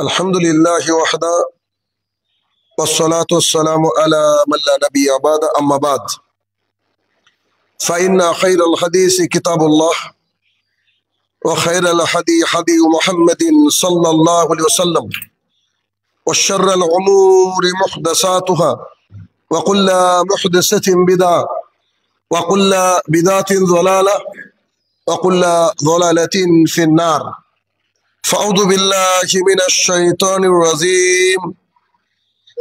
الحمد لله وحده والصلاة والسلام على من لا نبي بعد أما بعد فإن خير الحديث كتاب الله وخير الهدي هدي محمد صلى الله عليه وسلم وشر الأمور محدثاتها وكل محدثة بدعة وكل بدعة ضلالة وكل ضلالة في النار فأعوذ بالله من الشيطان الرجيم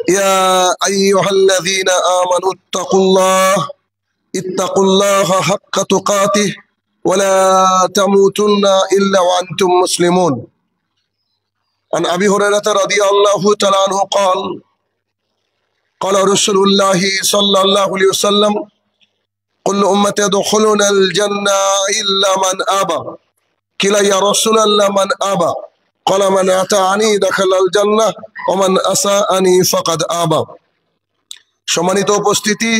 يا أيها الذين آمنوا اتقوا الله حق تقاته ولا تموتن إلا وأنتم مسلمون عن أبي هريرة رضي الله تعالى عنه قال رسول الله صلى الله عليه وسلم كل أمتي يدخلون الجنة إلا من أبى قيل يا رسول الله من أبى قال من أطاعني دخل الجنة ومن أساءني فقد أبى। সম্মানিত উপস্থিতি,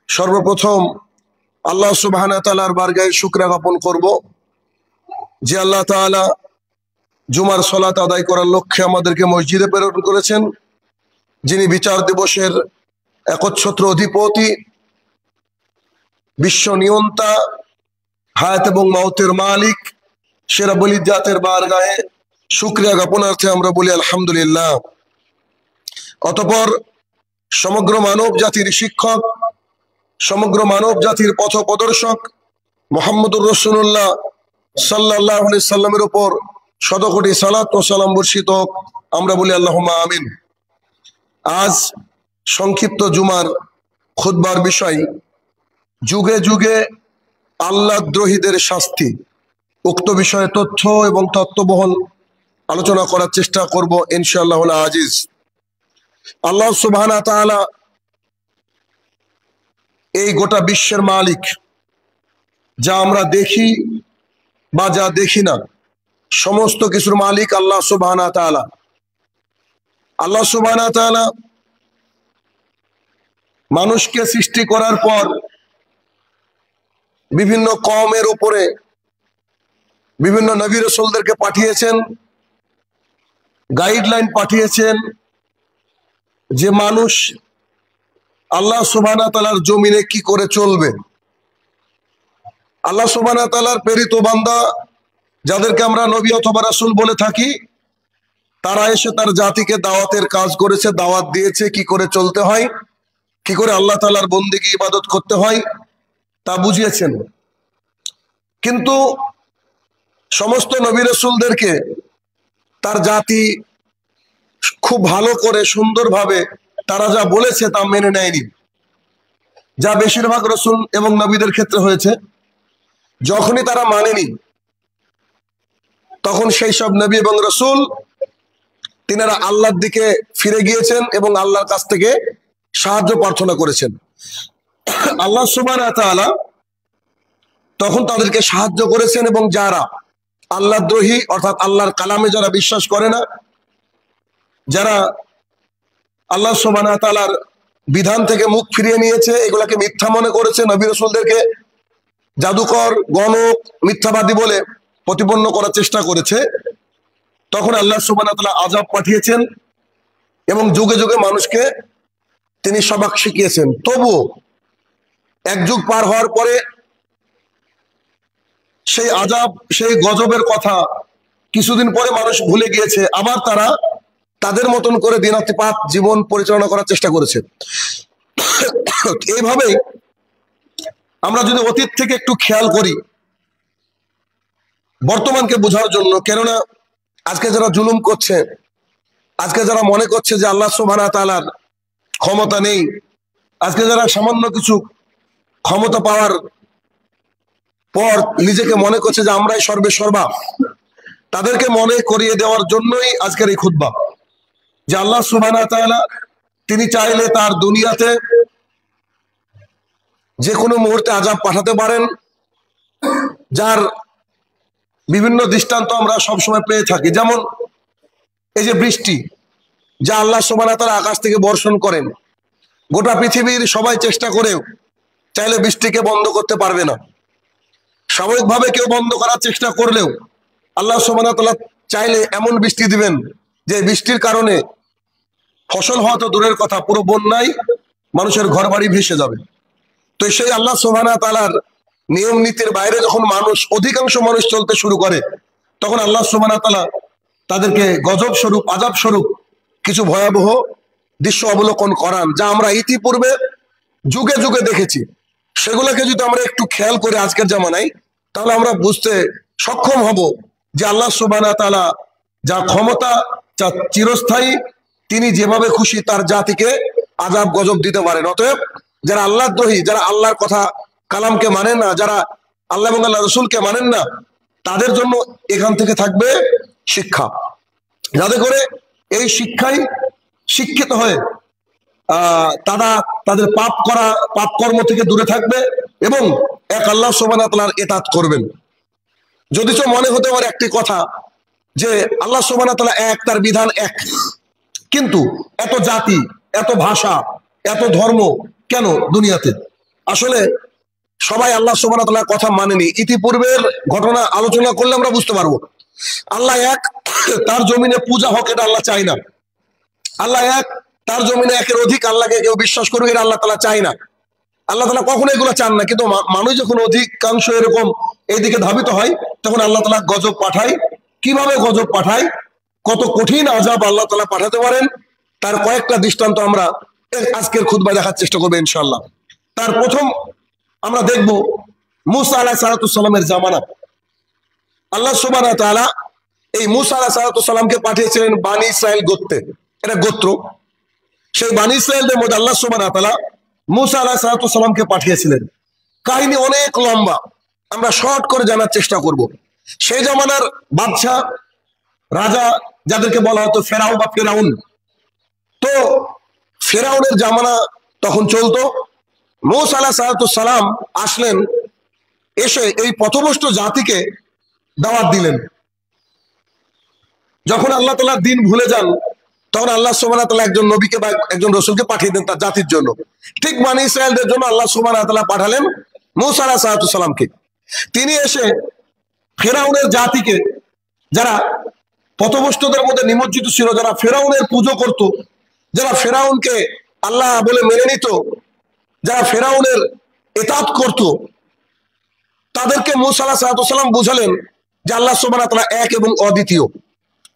সর্বপ্রথম আল্লাহ সুবহানাহু ওয়া তাআলার বারগাহে শুকরিয়া জ্ঞাপন করব যে আল্লাহ তাআলা জুমার সালাত আদায় করার লক্ষ্যে আমাদেরকে মসজিদে প্রেরণ করেছেন, যিনি বিচার দিবসের একচ্ছত্র অধিপতি, বিশ্ব নিয়ন্তা, হায়াত এবং মাউতের মালিক, সেরা বলি জাতের বারগাহে শুকরিয়া জ্ঞাপনার্থে আমরা বলি আলহামদুলিল্লাহ। অতঃপর সমগ্র মানব জাতির শিক্ষক, সমগ্র মানব জাতির পথ প্রদর্শক মুহাম্মদুর রাসূলুল্লাহ সাল্লাল্লাহু আলাইহি সাল্লামের উপর শতকোটি সালাত ও সালাম বর্ষিত হোক, আমরা বলি আল্লাহুম্মা আমিন। আজ সংক্ষিপ্ত জুমার খুতবার বিষয় যুগে যুগে আল্লাহদ্রোহীদের শাস্তি। উক্ত বিষয়ে তথ্য এবং তত্ত্ববহল আলোচনা করার চেষ্টা করব ইনশাআল্লাহুল আজিজ। আল্লাহ সুবহানাহু ওয়া তাআলা এই গোটা বিশ্বের মালিক। যা আমরা দেখি বা যা দেখি না, সমস্ত কিছুর মালিক আল্লাহ সুবহানাহু ওয়া তাআলা। আল্লাহ সুবহানাহু ওয়া তাআলা মানুষকে সৃষ্টি করার পর বিভিন্ন কওমের উপরে বিভিন্ন নবী রাসূলদেরকে পাঠিয়েছেন, গাইডলাইন পাঠিয়েছেন যে মানুষ আল্লাহ সুবহানাহু ওয়া তাআলার জমিনে কি করে চলবে। আল্লাহ সুবহানাহু ওয়া তাআলার প্রেরিত বান্দা, যাদেরকে আমরা নবী অথবা রাসূল বলে থাকি, তারা এসে তার জাতিকে দাওয়াতের কাজ করেছে, দাওয়াত দিয়েছে কি করে চলতে হয়, কি করে আল্লাহ তাআলার বন্দেগী ইবাদত করতে হয় তা বুঝিয়েছেন। কিন্তু সমস্ত নবী রাসূলদেরকে তার জাতি খুব ভালো করে সুন্দরভাবে তারা যা বলেছে তা মেনে নেয়নি, যা বেশিরভাগ রাসূল এবং নবীদের ক্ষেত্রে হয়েছে। যখনই তারা মানেনি, তখন সেই সব নবী এবং রাসূল তিনারা আল্লাহর দিকে ফিরে গিয়েছেন এবং আল্লাহর কাছ থেকে সাহায্য প্রার্থনা করেছেন। আল্লাহ সুবহানাহু ওয়া তাআলা তখন তাদেরকে সাহায্য করেছেন এবং যারা আল্লাহদ্রোহী অর্থাৎ আল্লাহর কালামে যারা বিশ্বাস করে না, যারা আল্লাহ সুবহানাহু ওয়া তাআলার বিধান থেকে মুখ ফিরিয়ে নিয়েছে, এগুলাকে মিথ্যা মনে করেছে, নবী রাসূলদেরকে জাদুকর, গণক, মিথ্যাবাদী বলে প্রতিপন্ন করার চেষ্টা করেছে, তখন আল্লাহ সুবহানাহু ওয়া তাআলা আযাব পাঠিয়েছেন এবং যুগে যুগে মানুষকে তিনি সবক শিখিয়েছেন। তবুও এক যুগ পার হওয়ার পরে সেই আযাব, সেই গজবের কথা কিছুদিন পরে মানুষ ভুলে গিয়েছে, আবার তারা তাদের মতন করে দিনাতিপাত জীবন পরিচালনা করার চেষ্টা করেছে। এইভাবে আমরা যদি অতীত থেকে একটু খেয়াল করি বর্তমানকে বোঝার জন্য, কেননা আজকে যারা জুলুম করছে, আজকে যারা মনে করছে যে আল্লাহ সুবহানাহু ওয়া তাআলার ক্ষমতা নেই, আজকে যারা সামান্য কিছু ক্ষমতা পাওয়ার পর নিজেকে মনে করছে যে আমরাই সর্বে সর্বা, তাদেরকে মনে করিয়ে দেওয়ার জন্যই আজকের এই খুতবা যে আল্লাহ সুবহানাহু ওয়া তাআলা তিনি চাইলে তার দুনিয়াতে যে কোনো মুহূর্তে আযাব পাঠাতে পারেন, যার বিভিন্ন দৃষ্টান্ত আমরা সবসময় পেয়ে থাকি। যেমন এই যে বৃষ্টি, যা আল্লাহ সুবহানাহু ওয়া তাআলা আকাশ থেকে বর্ষণ করেন, গোটা পৃথিবীর সবাই চেষ্টা করেও চাইলে বৃষ্টিকে বন্ধ করতে পারবে না। সাময়িকভাবে কেউ বন্ধ করার চেষ্টা করলেও আল্লাহ সুবহানাহু ওয়া তাআলা চাইলে এমন বৃষ্টি দিবেন যে বৃষ্টির কারণে ফসল হওয়া তো দূরের কথা, পুরো বন্যায় মানুষের ঘর বাড়ি ভেসে যাবে। তো সেই আল্লাহ সুবহানাহু ওয়া তাআলার নিয়ম নীতির বাইরে যখন অধিকাংশ মানুষ চলতে শুরু করে, তখন আল্লাহ সুবহানাহু ওয়া তাআলা তাদেরকে গজব স্বরূপ, আযাব স্বরূপ কিছু ভয়াবহ দৃশ্য অবলোকন করান, যা আমরা ইতিপূর্বে যুগে যুগে দেখেছি। সেগুলোকে যদি আমরা একটু খেয়াল করি আজকের জামানায়, তাহলে আমরা বুঝতে সক্ষম হব যে আল্লাহ সুবহানাহু ওয়া তাআলা যা ক্ষমতা, যা চিরস্থায়ী, তিনি যেভাবে খুশি তার জাতিকে আযাব গজব দিতে পারেন। অতএব যারা আল্লাহদ্রোহী, যারা আল্লাহর কথা কালামকে মানেন না, যারা আল্লাহ এবং আল্লাহ রসুলকে মানেন না, তাদের জন্য এখান থেকে থাকবে শিক্ষা, যাতে করে এই শিক্ষায় শিক্ষিত হয়ে তারা তাদের পাপ কর্ম থেকে দূরে থাকবে এবং এক আল্লাহ সুবহানাহু ওয়া তাআলার ইতাআত করবেন। যদিচ মনে হতে পারে একটি কথা যে আল্লাহ সুবহানাহু ওয়া তাআলা এক, তার বিধান এক, কিন্তু এত জাতি, এত ভাষা, এত ধর্ম কেন দুনিয়াতে? আসলে সবাই আল্লাহ সুবহানাহু ওয়া তাআলার কথা মানেনি। ইতিপূর্বের ঘটনা আলোচনা করলে আমরা বুঝতে পারবো আল্লাহ এক, তার জমিনে পূজা হোক এটা আল্লাহ চায় না। আল্লাহ এক, তার জমিনে একের অধিক আল্লাহকে কেউ বিশ্বাস করবে এটা আল্লাহ তাআলা চায় না। আল্লাহ তাআলা কখনো এগুলো চান না। কিন্তু মানুষ যখন অধিকাংশ এরকম এইদিকে ধাবিত হয়, তখন আল্লাহ তাআলা গজব পাঠায়। কিভাবে গজব পাঠায়, কত কঠিন আযাব আল্লাহ তাআলা পাঠাতে পারেন, তার কয়েকটা দৃষ্টান্ত আমরা আজকের খুতবায় দেখার চেষ্টা করবো ইনশাআল্লাহ। তার প্রথম আমরা দেখব মূসা আলাইহিস সালামের জামানা। আল্লাহ সুবহানাহু ওয়া তাআলা এই মূসা আলাইহিস সালামকে পাঠিয়েছিলেন বানি ইসরাইল গোত্রে, এটা গোত্র। সেই বানি ইসরাইলদের মধ্যে আল্লাহ সুবহানাহু ওয়া তাআলা মূসা আলাইহিস সালামকে পাঠিয়েছিলেন। কাহিনী অনেক লম্বা, আমরা শর্ট করে জানার চেষ্টা করব। সেই জামানার বাদশা, রাজা, যাদেরকে বলা হতো ফেরাও বা ফেরাউন, তো ফেরাউনের জামানা তখন চলতো। মূসা আলাইহিস সালাম আসলেন, এসে এই পথভ্রষ্ট জাতিকে দাওয়াত দিলেন। যখন আল্লাহ তাআলার দিন ভুলে যান, তখন আল্লাহ সুবহানাহু ওয়া তাআলা একজন নবীকে বা একজন রাসূলকে পাঠিয়ে দেন তার জাতির জন্য। ঠিক বনী ইসরাইলদের জন্য আল্লাহ সুবহানাহু ওয়া তাআলা পাঠালেন মূসা আলাইহিস সালামকে। তিনি এসে ফেরাউনের জাতিকে, যারা পথভ্রষ্টদের মধ্যে নিমজ্জিত ছিল, যারা ফেরাউনের পুজো করত, যারা ফেরাউনকে আল্লাহ বলে মেনে নিত, যারা ফেরাউনের ইতাআত করত, তাদেরকে মূসা আলাইহিস সালাম বুঝালেন যে আল্লাহ সুবহানাহু ওয়া তাআলা এক এবং অদ্বিতীয়।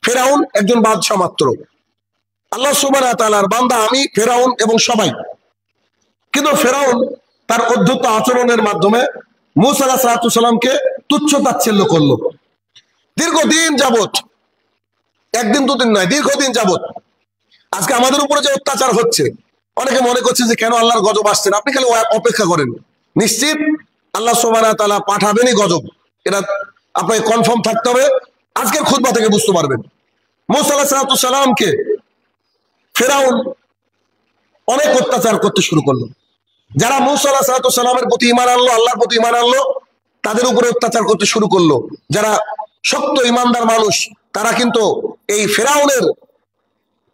ফেরাউন একজন বাদশা মাত্র, আল্লাহ সুবহানাহু ওয়া তাআলার বান্দা আমি, ফেরাউন এবং সবাই। কিন্তু ফেরাউন তার অদ্ভুত আচরণের মাধ্যমে মূসা আলাইহিস সালামকে তুচ্ছ তাচ্ছিল্য করলো। দীর্ঘদিন যাবত, একদিন দুদিন নয়, দীর্ঘদিন যাবত আজকে আমাদের উপরে যে অত্যাচার হচ্ছে, অনেকে মনে করছে যে কেন আল্লাহর গজব আসছে না, আপনি খালি অপেক্ষা করেন, নিশ্চিত আল্লাহ সুবহানাহু ওয়া তাআলা পাঠাবেনই গজব। এটা আপনাকে কনফার্ম থাকতে হবে, আজকের খুতবা থেকে বুঝতে পারবেন। মূসা আলাইহিস সালামকে ফেরাউন অনেক অত্যাচার করতে শুরু করলো। যারা মূসা আলাইহিস সালামের প্রতি ঈমান আনলো, আল্লাহর প্রতি ঈমান আনলো, তাদের উপরে অত্যাচার করতে শুরু করলো। যারা শক্ত ঈমানদার মানুষ, তারা কিন্তু এই ফেরাউনের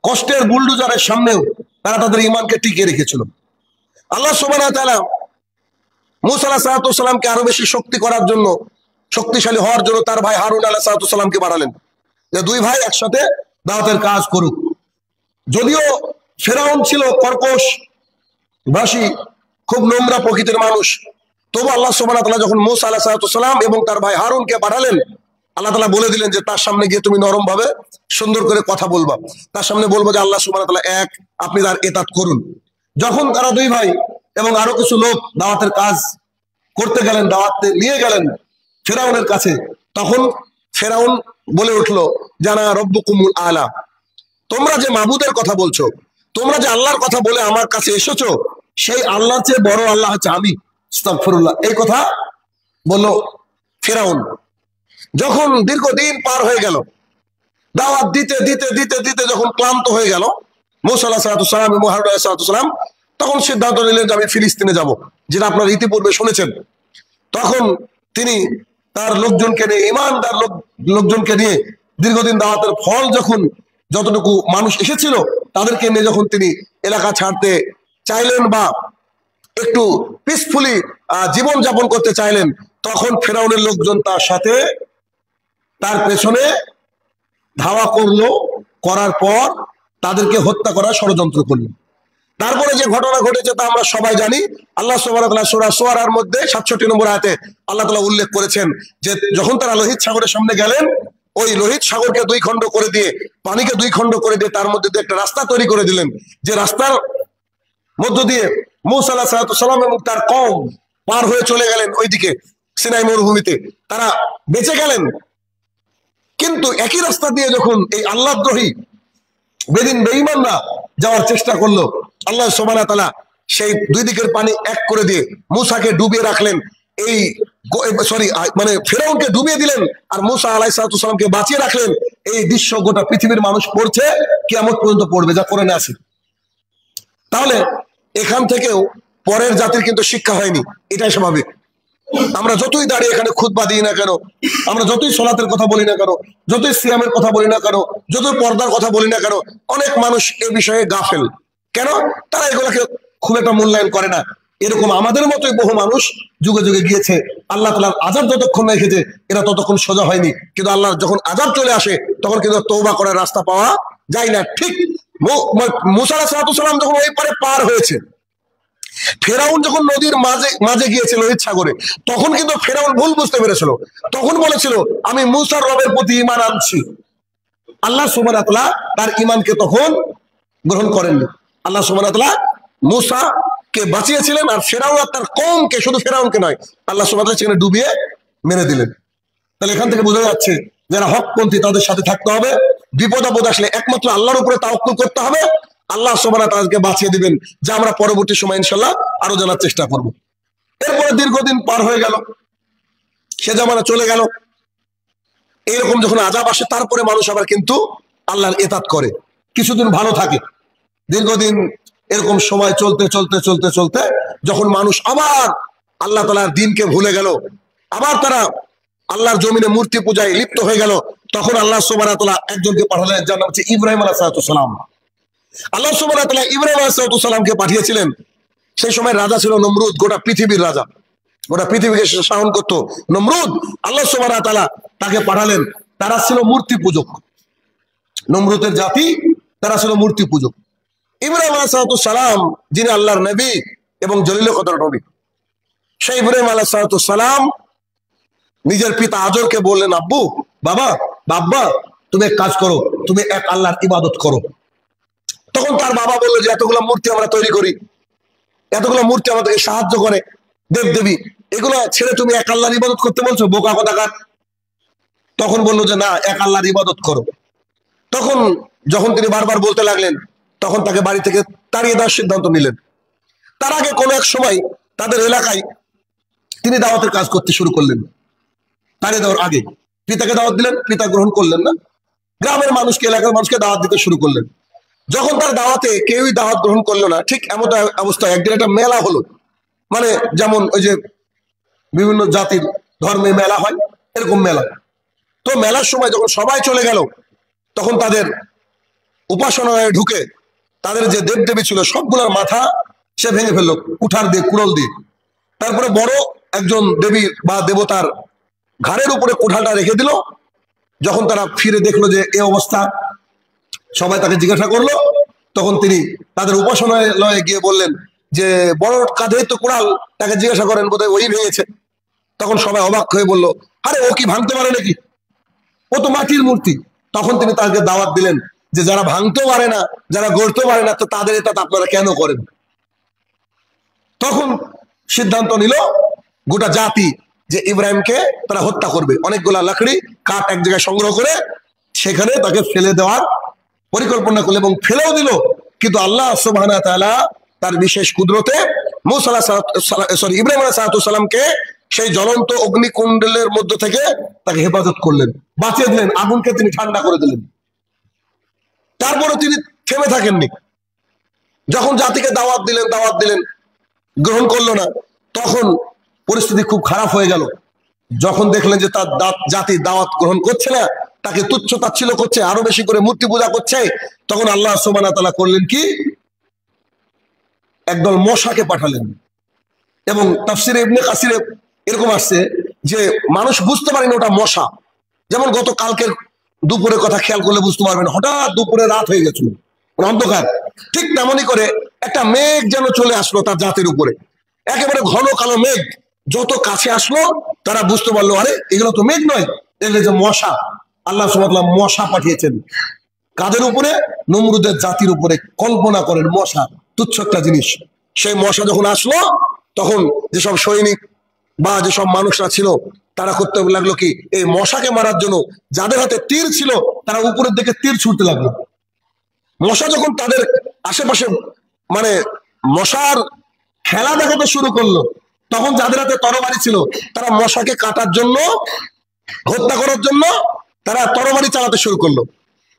কষ্টের বুলডোজারের সামনেও তারা তাদের ঈমানকে টিকিয়ে রেখেছিল। আল্লাহ সুবহানাহু ওয়া তাআলা মূসা আলাইহিস সালামকে আরো বেশি শক্তি করার জন্য, শক্তিশালী হওয়ার জন্য তার ভাই হারুন আলাইহিস সালামকে বাড়ালেন, যে দুই ভাই একসাথে দাওয়াতের কাজ করুক। যদিও ফেরাউন ছিল কর্কশ ভাষী, খুব নোংরা প্রকৃতির মানুষ, তবু আল্লাহ সুবহানাহু ওয়া তাআলা যখন মূসা আলাইহিস সালাম এবং তার ভাই হারুনকে পাঠালেন, আল্লাহ তাআলা বলে দিলেন যে তার সামনে গিয়ে তুমি নরম ভাবে সুন্দর করে কথা বলবা, তার সামনে বলবো যে আল্লাহ সুবহানাহু ওয়া তাআলা এক, আপনি তার ইতাআত করুন। যখন তারা দুই ভাই এবং আরো কিছু লোক দাওয়াতের কাজ করতে গেলেন, দাওয়াতে নিয়ে গেলেন ফেরাউনের কাছে, তখন ফেরাউন বলে উঠলো, জানা রব্বুকুমুল আলা, তোমরা যে মাবুদের কথা বলছো, তোমরা যে আল্লাহর কথা বলে আমার কাছে এসেছো, সেই আল্লাহর চেয়ে বড় আল্লাহ হচ্ছে আমি, আস্তাগফিরুল্লাহ, এই কথা বললো ফেরাউন। যখন দীর্ঘদিন পার হয়ে গেল, দাওয়াত দিতে দিতে দিতে দিতে যখন ক্লান্ত হয়ে গেল মূসা আলাইহিস সালাম এবং হারুন আলাইহিস সালাম, তখন সিদ্ধান্ত নিলেন যে আমি ফিলিস্তিনে যাব, যেটা আপনারা ইতিপূর্বে শুনেছেন। তখন তিনি তার লোকজনকে নিয়ে, ঈমানদার লোকজনকে নিয়ে, দীর্ঘদিন দাওয়াতের ফল যখন যতটুকু মানুষ এসেছিল তাদেরকে নিয়ে যখন তিনি এলাকা ছাড়তে চাইলেন বা একটু পিসফুলি জীবন যাপন করতে চাইলেন, তখন ফেরাউনের লোকজন তার সাথে, তার পেছনে ধাওয়া করলো, করার পর তাদেরকে হত্যা করার ষড়যন্ত্র করলো। তারপরে যে ঘটনা ঘটেছে তা আমরা সবাই জানি। আল্লাহ সুবহানাহু ওয়া তাআলা সূরা শুআরার মধ্যে 67 নম্বর আয়াতে আল্লাহ তাআলা উল্লেখ করেছেন যে যখন তারা লোহিত সাগরের সামনে গেলেন, ওই লোহিত সাগরকে দুই খণ্ড করে দিয়ে, পানিকে দুই খণ্ড করে দিয়ে তার মধ্যে দিয়ে একটা রাস্তা তৈরি করে দিলেন, যে রাস্তার মধ্য দিয়ে মূসা আলাইহিস সালাম এবং তার কওম পার হয়ে চলে গেলেন ওইদিকে সিনাই মরুভূমিতে, তারা বেঁচে গেলেন। কিন্তু একই রাস্তা দিয়ে যখন এই আল্লাহদ্রোহী বেঈমানরা যাওয়ার চেষ্টা করলো, আল্লাহ সুবহানাহু ওয়া তাআলা সেই দুই দিকের পানি এক করে দিয়ে মূসাকে ডুবিয়ে রাখলেন। এই মানে ফেরাউনকে ডুবিয়ে দিলেন আর মূসা আলাইহিস সালামকে বাঁচিয়ে রাখলেন। এই দৃশ্য গোটা পৃথিবীর মানুষ পড়ছে, কিয়ামত পর্যন্ত পড়বে, যা কোরআনে আছে। তাহলে এখান থেকেও পরের জাতির কিন্তু শিক্ষা হয়নি, এটাই স্বাভাবিক। আমরা যতই দাঁড়িয়ে এখানে খুতবা দিই না কেন, আমরা যতই সলাতের কথা বলি না কেন, যতই সিয়ামের কথা বলি না কেন, যতই পর্দার কথা বলি না কেন, অনেক মানুষ এ বিষয়ে গাফেল। কেন? তারা এগুলোকে খুব একটা মূল্যায়ন করে না। এরকম আমাদের মতোই বহু মানুষ যুগে যুগে গিয়েছে, আল্লাহ তাআলার আযাব যতক্ষণ না এসেছে এরা ততক্ষণ সোজা হয়নি। কিন্তু আল্লাহর যখন আযাব চলে আসে তখন কিন্তু তওবা করার রাস্তা পাওয়া যায় না। ঠিক মূসা আলাইহিস সালাম যখন ওই পারে পার হয়েছে, ফেরাউন যখন নদীর মাঝে গিয়েছিল লোহিত সাগরে, তখন কিন্তু ফেরাউন ভুল বুঝতে পেরেছিল। তখন বলেছিল আমি মূসার রবের প্রতি ঈমান আনছি। আল্লাহ সুবহানাহু ওয়া তাআলা তার ঈমানকে তখন গ্রহণ করেননি। আল্লাহ সুবহানাহু ওয়া তাআলা মূসাকে বাঁচিয়েছিলেন, আর ফেরাউন আর তার কওমকে, শুধু ফেরাউনকে নয়, আল্লাহ সুবহানাহু ওয়া তাআলা সেখানে ডুবিয়ে মেরে দিলেন। তাহলে এখান থেকে বোঝা যাচ্ছে যারা হকপন্থী তাদের সাথে থাকতে হবে। বিপদ আপদ আসলে একমাত্র আল্লাহর উপরে তাওয়াক্কুল করতে হবে। আল্লাহ সুবহানাহু ওয়া তাআলাকে বাঁচিয়ে দিবেন, যা আমরা পরবর্তী সময় ইনশাআল্লাহ আরো জানার চেষ্টা করব। এরপরে দীর্ঘদিন পার হয়ে গেল, সে জামানা চলে গেল। এইরকম যখন আযাব আসে তারপরে মানুষ আবার কিন্তু আল্লাহর ইতাআত করে, কিছুদিন ভালো থাকে। দীর্ঘদিন এরকম সময় চলতে চলতে চলতে চলতে যখন মানুষ আবার আল্লাহ তাআলার দ্বীনকে ভুলে গেল, আবার তারা আল্লাহর জমিনে মূর্তি পূজায় লিপ্ত হয়ে গেল, তখন আল্লাহ সুবহানাহু ওয়া তাআলা একজনকে পাঠালেন, যার নাম হচ্ছে ইব্রাহিম আলাইহিস সালাম। আল্লাহ সুবহানাহু ওয়া তাআলা ইব্রাহিম আলাইহিস সালামকে পাঠিয়েছিলেন। সেই সময় রাজা ছিল নমরুদ, গোটা পৃথিবীর রাজা, গোটা পৃথিবীকে শাসন করতো নমরুদ। আল্লাহ সুবহানাহু ওয়া তাআলা তাকে পাঠালেন। তারা ছিল মূর্তি পূজক, নমরুদের জাতি, তারা ছিল মূর্তি পূজক। ইব্রাহিম আলাইহিস সালাম যিনি আল্লাহর নবী এবং জলিল কদর নবী, সেই ইব্রাহিম আলাইহিস সালাম নিজের পিতা আজরকে বললেন, আব্বু, বাবা, বাব্বা, তুমি এক কাজ করো, তুমি এক আল্লাহর ইবাদত করো। তখন তার বাবা বললো যে এতগুলো মূর্তি আমরা তৈরি করি, এতগুলো মূর্তি আমাদেরকে সাহায্য করে, দেব দেবী, এগুলো ছেড়ে তুমি এক আল্লাহর ইবাদত করতে বলছো, বোকা কোথাকার। তখন বললো যে না, এক আল্লাহর ইবাদত করো। তখন যখন তিনি বারবার বলতে লাগলেন, তখন তাকে বাড়ি থেকে তাড়িয়ে দেওয়ার সিদ্ধান্ত নিলেন। তার আগে কোনো এক সময় তাদের এলাকায় তিনি দাওয়াতের কাজ করতে শুরু করলেন। তাড়িয়ে দেওয়ার আগে পিতাকে দাওয়াত দিলেন, পিতা গ্রহণ করলেন না। গ্রামের মানুষকে, এলাকার মানুষকে দাওয়াত দিতে শুরু করলেন। যখন তার দাওয়াতে কেউই দাওয়াত গ্রহণ করলো না, ঠিক এমন অবস্থায় একদিন একটা মেলা হলো। মানে যেমন ওই যে বিভিন্ন জাতির ধর্মে মেলা হয়, এরকম মেলা। তো মেলার সময় যখন সবাই চলে গেল, তখন তাদের উপাসনালয়ে ঢুকে তাদের যে দেবদেবী ছিল সবগুলোর মাথা সে ভেঙে ফেললো কুঠার দিয়ে, কুড়ল দিয়ে। তারপরে বড় একজন দেবী বা দেবতার ঘাড়ের উপরে কুঠারটা রেখে দিল। যখন তারা ফিরে দেখলো যে এই অবস্থা, সবাই তাকে জিজ্ঞাসা করলো। তখন তিনি তাদের উপাসনালয়ে গিয়ে বললেন যে বড় কাঁধে তো কুড়াল, তাকে জিজ্ঞাসা করেন, বোধহয় ওই ভেঙেছে। তখন সবাই অবাক হয়ে বলল, আরে ও কি ভাঙতে পারে নাকি, ও তো মাটির মূর্তি। তখন তিনি তাকে দাওয়াত দিলেন যে যারা ভাঙতেও পারে না, যারা গড়তেও পারে না, তো তাদের এটা আপনারা কেন করেন? তখন সিদ্ধান্ত নিল গোটা জাতি যে ইব্রাহিমকে তারা হত্যা করবে। অনেকগুলা লাকড়ি কাঠ এক জায়গায় সংগ্রহ করে সেখানে তাকে ফেলে দেওয়ার পরিকল্পনা করলো এবং ফেলেও দিল। কিন্তু আল্লাহ সুবহানাহু ওয়া তাআলা তার বিশেষ কুদরতে ইব্রাহিম আলাইহিস সালামকে সেই জ্বলন্ত অগ্নিকুণ্ডলের মধ্য থেকে তাকে হেফাজত করলেন, বাঁচিয়ে দিলেন, আগুনকে তিনি ঠান্ডা করে দিলেন। তারপরে তিনি থেমে থাকেননি। যখন জাতিকে দাওয়াত দিলেন, গ্রহণ করলো না, তখন পরিস্থিতি খুব খারাপ হয়ে গেল। যখন দেখলেন যে তার জাতি দাওয়াত গ্রহণ করছে না, তাকে তুচ্ছ তাচ্ছিল্য করছে, আরো বেশি করে মূর্তি পূজা করছে, তখন আল্লাহ সুবহানাহু ওয়া তাআলা করলেন কি, একদল মশাকে পাঠালেন। এবং তাফসিরে ইবনে কাসিরে এরকম আসছে যে মানুষ বুঝতে পারেনি ওটা মশা। যেমন গত কালকের দুপুরের কথা খেয়াল করলে বুঝতে পারবেন, হঠাৎ দুপুরে রাত হয়ে গেছিল, অন্ধকার। ঠিক তেমনই করে একটা মেঘ যেন চলে আসলো তার জাতির উপরে, একেবারে ঘন কালো মেঘ। যত কাছে আসলো তারা বুঝতে পারলো, আরে এগুলো তো মেঘ নয়, এগুলো যে মশা। আল্লাহ সুবহানাহু ওয়া তাআলা মশা পাঠিয়েছেন কাদের উপরে? নমরুদের জাতির উপরে। কল্পনা করেন, মশা তুচ্ছ একটা জিনিস। সেই মশা যখন আসলো, তখন যেসব সৈনিক বা যেসব মানুষরা ছিল তারা করতে লাগলো কি, এই মশাকে মারার জন্য যাদের হাতে তীর ছিল তারা উপরের দিকে তীর ছুটতে লাগলো। মশা যখন তাদের আশেপাশে মানে মশার খেলা দেখাতে শুরু করলো, তখন যাদের হাতে তরবারি ছিল তারা মশাকে কাটার জন্য, হত্যা করার জন্য তারা তরবারি চালাতে শুরু করলো।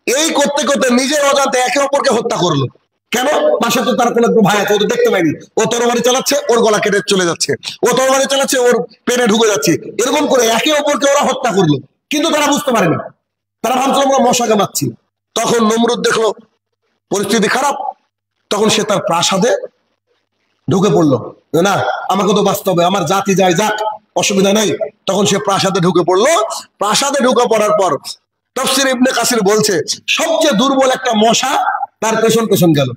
এই করতে করতে নিজের অজান্তে একে অপরকে হত্যা করলো। কেন? পাশে তো তার কোনো ভাই আছে, ও তো দেখতে পায়নি। ও তরবারি চালাচ্ছে, ওর গলা কেটে চলে যাচ্ছে, ও তরবারি চালাচ্ছে, ওর পেটে ঢুকে যাচ্ছে। এরকম করে একে অপরকে ওরা হত্যা করলো, কিন্তু তারা বুঝতে পারেনি। তারা ভাবছিল আমরা মশাকে মারছি। তখন নমরুদ দেখলো পরিস্থিতি খারাপ, তখন সে তার প্রাসাদে ঢুকে পড়লো। না, আমাকে তো বাঁচতে হবে, আমার জাতি যায় যাক, অসুবিধা নেই। তখন সে প্রাসাদে ঢুকে পড়লো। প্রাসাদে ঢুকে পড়ার পর তাফসীর ইবনে কাসির বলছে, সবচেয়ে দুর্বল একটা মশা তার পেছন পেছন গেল।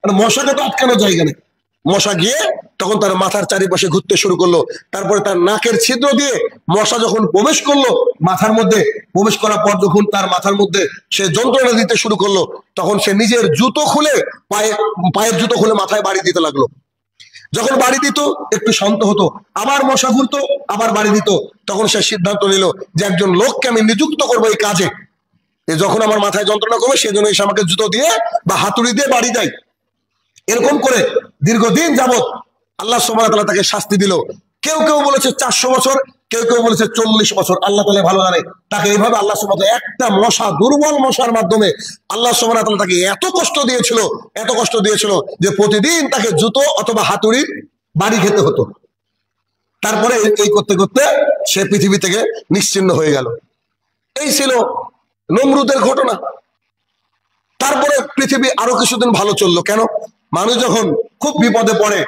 মশাকে তো আটকানো জায়গা নেই। মশা গিয়ে তখন তার মাথার চারিপাশে ঘুরতে শুরু করলো। তারপরে তার নাকের ছিদ্র দিয়ে মশা যখন প্রবেশ করলো মাথার মধ্যে, প্রবেশ করার পর যখন তার মাথার মধ্যে সে যন্ত্রণা দিতে শুরু করলো, তখন সে নিজের জুতো খুলে পায়ের জুতো খুলে মাথায় বাড়ি দিতে লাগলো। যখন বাড়ি দিত একটু শান্ত হতো, আবার মশা ঘুরতো, আবার বাড়ি দিত। তখন সে সিদ্ধান্ত নিল যে একজন লোককে আমি নিযুক্ত করবো এই কাজে, যখন আমার মাথায় যন্ত্রণা করবে সেজন্য এসে আমাকে জুতো দিয়ে বা হাতুড়ি দিয়ে বাড়ি দেয়। এরকম করে দীর্ঘদিন যাবত আল্লাহ সুবহানাহু ওয়া তাআলা তাকে শাস্তি দিল। কেউ কেউ বলেছে 400 বছর, কেউ কেউ বলেছে 40 বছর। আল্লাহ তাআলা ভালো জানে। তাকে এইভাবে আল্লাহ সুবহানাহু ওয়া তাআলা একটা মশা, দুর্বল মশার মাধ্যমে আল্লাহ সুবহানাহু ওয়া তাআলা তাকে এত কষ্ট দিয়েছিল, এত কষ্ট দিয়েছিল যে প্রতিদিন তাকে জুতো অথবা হাতুড়ির বাড়ি খেতে হতো। তারপরে এই করতে করতে সে পৃথিবী থেকে নিশ্চিহ্ন হয়ে গেল। এই ছিল নমরুদের ঘটনা। তারপরে পৃথিবী আরো কিছুদিন ভালো চললো। কেন? মানুষ যখন খুব বিপদে পড়ে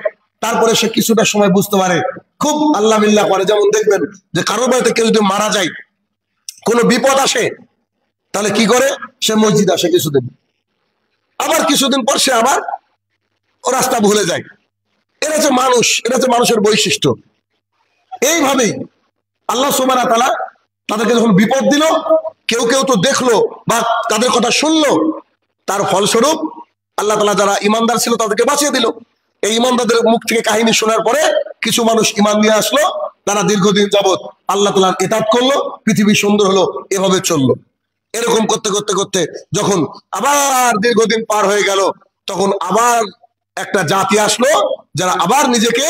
তারপরে সে কিছুটা সময় বুঝতে পারে, খুব আল্লাহ বিল্লাহ করে। যেমন দেখবেন যে কারোর বাড়িতে কেউ যদি মারা যায়, কোনো বিপদ আসে, তাহলে কি করে? সে মসজিদ আসে কিছুদিন, আবার কিছুদিন পর সে আবার ও রাস্তা ভুলে যায়। এটা হচ্ছে মানুষ, এটা হচ্ছে মানুষের বৈশিষ্ট্য। এইভাবেই আল্লাহ সুবহানাহু ওয়া তাআলা তাদেরকে যখন বিপদ দিল, কেউ কেউ তো দেখলো বা তাদের কথা শুনলো, তার ফলস্বরূপ আল্লাহ তাআলা যারা ইমানদার ছিল তাদেরকে বাঁচিয়ে দিল। এই ইমানদারদের মুখ থেকে কাহিনী শোনার পরে কিছু মানুষ ইমান নিয়ে আসলো, তারা দীর্ঘদিন যাবত আল্লাহ তাআলার ইতাআত করলো, পৃথিবী সুন্দর হলো, এভাবে চললো। এরকম করতে করতে করতে যখন আবার দীর্ঘদিন পার হয়ে গেল, তখন আবার একটা জাতি আসলো যারা আবার নিজেকে